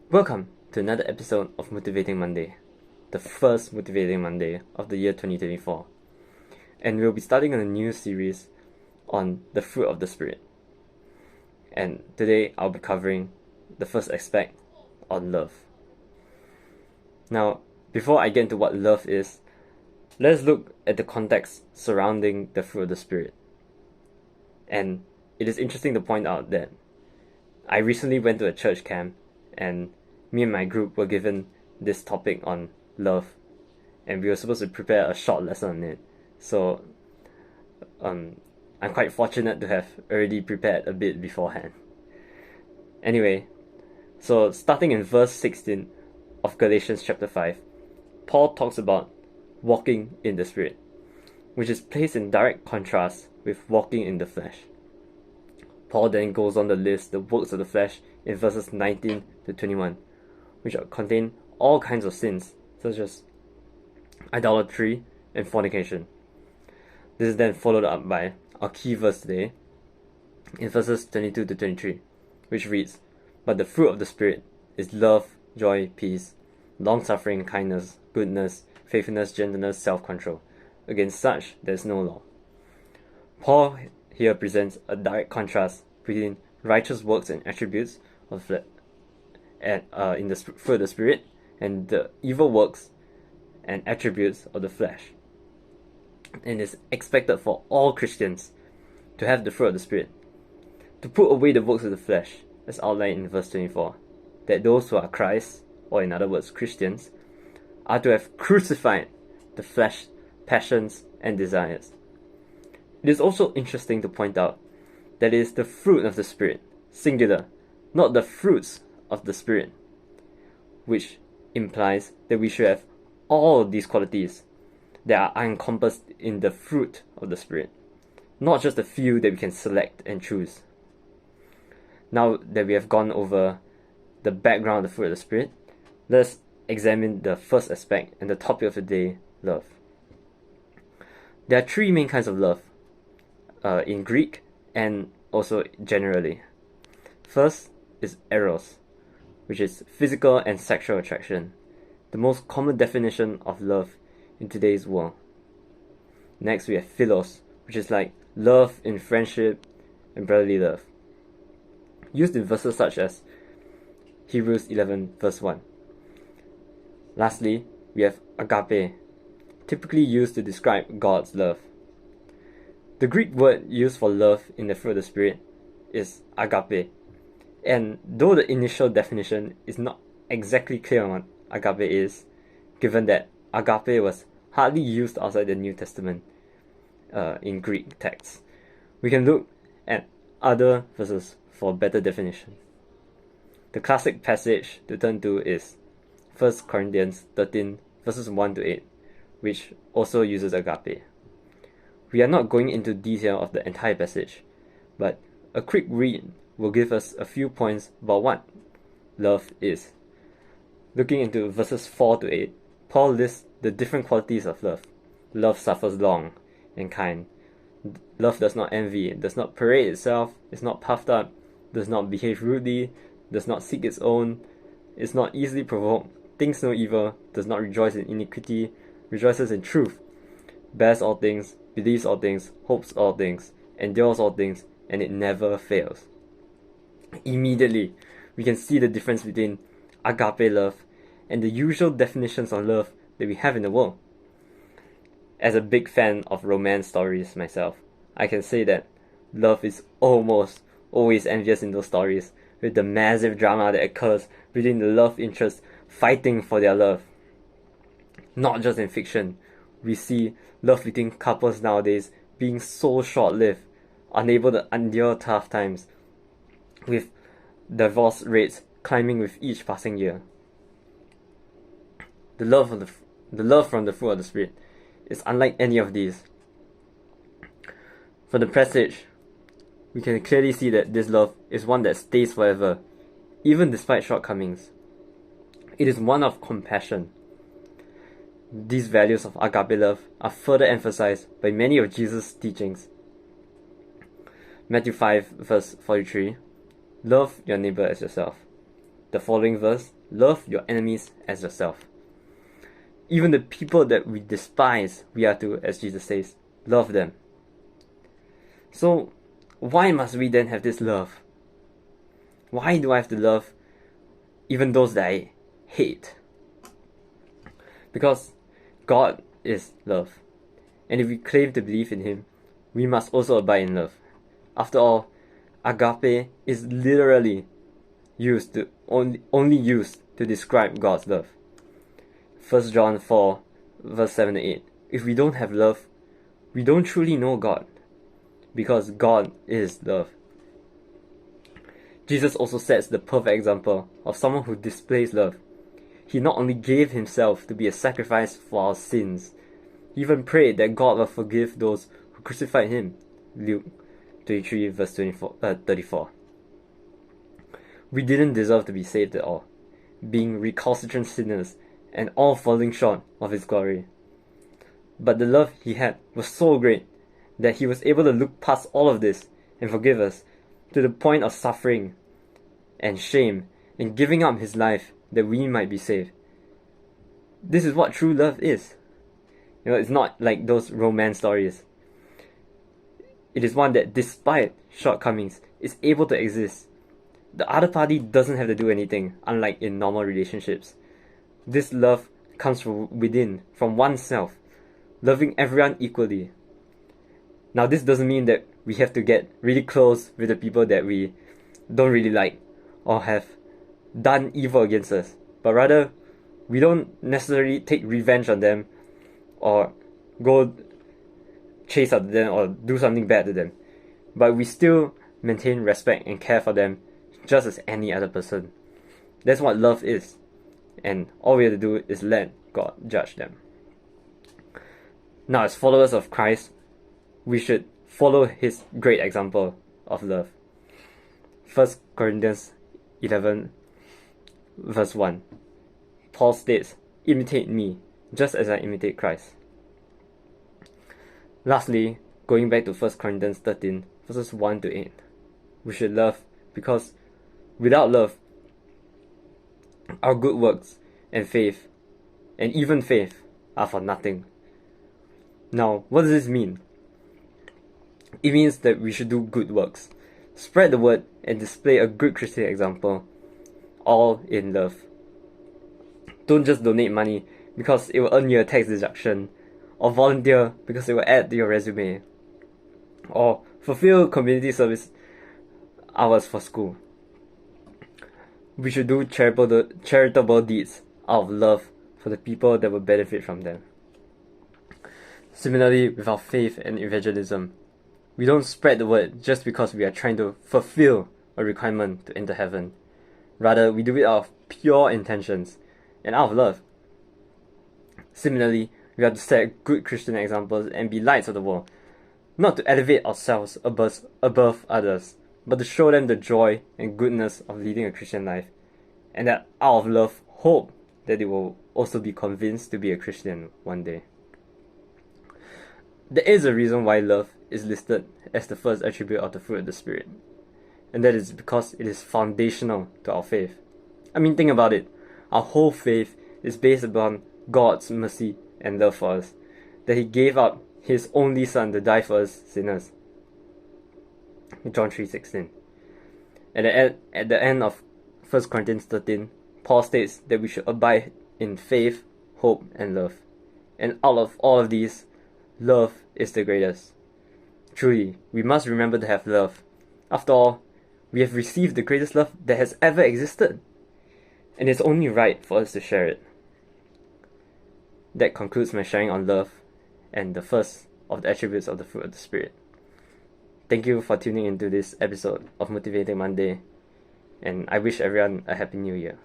Welcome to another episode of Motivating Monday, the first Motivating Monday of the year 2024. And we'll be starting on a new series on the fruit of the Spirit. And today I'll be covering the first aspect on love. Now, before I get into what love is, let's look at the context surrounding the fruit of the Spirit. And it is interesting to point out that I recently went to a church camp and me and my group were given this topic on love, and we were supposed to prepare a short lesson on it. So I'm quite fortunate to have already prepared a bit beforehand. Anyway, so starting in verse 16 of Galatians chapter 5, Paul talks about walking in the Spirit, which is placed in direct contrast with walking in the flesh. Paul then goes on to list the works of the flesh in verses 19 to 21, which contain all kinds of sins, such as idolatry and fornication. This is then followed up by our key verse today, in verses 22 to 23, which reads, "But the fruit of the Spirit is love, joy, peace, long-suffering, kindness, goodness, faithfulness, gentleness, self-control. Against such there is no law." Paul here presents a direct contrast between righteous works and attributes of the in the fruit of the Spirit and the evil works and attributes of the flesh. And it's expected for all Christians to have the fruit of the Spirit, to put away the works of the flesh, as outlined in verse 24, that those who are Christ, or in other words Christians, are to have crucified the flesh, passions, and desires. It is also interesting to point out that it is the fruit of the Spirit, singular, not the fruits of the Spirit, which implies that we should have all of these qualities that are encompassed in the fruit of the Spirit, not just a few that we can select and choose. Now that we have gone over the background of the fruit of the Spirit, let's examine the first aspect and the topic of the day, love. There are three main kinds of love in Greek and also generally. First is eros, which is physical and sexual attraction, the most common definition of love in today's world. Next, we have philos, which is like love in friendship and brotherly love, used in verses such as Hebrews 11 verse 1. Lastly, we have agape, typically used to describe God's love. The Greek word used for love in the fruit of the Spirit is agape, and though the initial definition is not exactly clear on what agape is, given that agape was hardly used outside the New Testament in Greek texts, we can look at other verses for better definition. The classic passage to turn to is 1 Corinthians 13 verses 1 to 8, which also uses agape. We are not going into detail of the entire passage, but a quick read will give us a few points about what love is. Looking into verses 4 to 8, Paul lists the different qualities of love. Love suffers long and kind. Love does not envy, does not parade itself, is not puffed up, does not behave rudely, does not seek its own, is not easily provoked, thinks no evil, does not rejoice in iniquity, rejoices in truth, bears all things, believes all things, hopes all things, endures all things, and it never fails. Immediately, we can see the difference between agape love and the usual definitions of love that we have in the world. As a big fan of romance stories myself, I can say that love is almost always envious in those stories, with the massive drama that occurs between the love interests fighting for their love. Not just in fiction, we see love between couples nowadays being so short-lived, unable to endure tough times, with divorce rates climbing with each passing year. The love from the fruit of the Spirit is unlike any of these. From the passage, we can clearly see that this love is one that stays forever, even despite shortcomings. It is one of compassion. These values of agape love are further emphasized by many of Jesus' teachings. Matthew 5 verse 43, love your neighbor as yourself. the following verse, love your enemies as yourself. Even the people that we despise, we are to, as Jesus says, love them. So, why must we then have this love? Why do I have to love even those that I hate? Because God is love. And if we claim to believe in Him, we must also abide in love. After all, agape is literally only used to describe God's love. 1 John 4, verse 7 to 8. If we don't have love, we don't truly know God, because God is love. Jesus also sets the perfect example of someone who displays love. He not only gave Himself to be a sacrifice for our sins, He even prayed that God will forgive those who crucified Him. Luke 23, verse 34. We didn't deserve to be saved at all, being recalcitrant sinners and all falling short of His glory. But the love He had was so great that He was able to look past all of this and forgive us to the point of suffering and shame and giving up His life that we might be saved. This is what true love is. It's not like those romance stories. It is one that, despite shortcomings, is able to exist. The other party doesn't have to do anything, unlike in normal relationships. This love comes from within, from oneself, loving everyone equally. Now, this doesn't mean that we have to get really close with the people that we don't really like or have done evil against us, but rather we don't necessarily take revenge on them or go chase after them or do something bad to them, but we still maintain respect and care for them just as any other person. That's what love is, and all we have to do is let God judge them. Now, as followers of Christ, we should follow His great example of love. 1 Corinthians 11, verse 1. Paul states, "Imitate me, just as I imitate Christ." Lastly, going back to 1 Corinthians 13, verses 1 to 8. We should love because without love, our good works and faith, and even faith, are for nothing. Now, what does this mean? It means that we should do good works, spread the word, and display a good Christian example, all in love. Don't just donate money because it will earn you a tax deduction, or volunteer because it will add to your resume, or fulfill community service hours for school. We should do charitable deeds out of love for the people that will benefit from them. Similarly, with our faith and evangelism, we don't spread the word just because we are trying to fulfill a requirement to enter heaven. Rather, we do it out of pure intentions and out of love. Similarly, we have to set good Christian examples and be lights of the world, not to elevate ourselves above others, but to show them the joy and goodness of leading a Christian life, and that out of love, hope that they will also be convinced to be a Christian one day. There is a reason why love is listed as the first attribute of the fruit of the Spirit, and that is because it is foundational to our faith. I mean, think about it. Our whole faith is based upon God's mercy and love for us, that He gave up His only Son to die for us sinners. John 3:16. At the end of 1 Corinthians 13, Paul states that we should abide in faith, hope, and love. And out of all of these, love is the greatest. Truly, we must remember to have love. After all, we have received the greatest love that has ever existed, and it's only right for us to share it. That concludes my sharing on love and the first of the attributes of the fruit of the Spirit. Thank you for tuning into this episode of Motivating Monday, and I wish everyone a Happy New Year.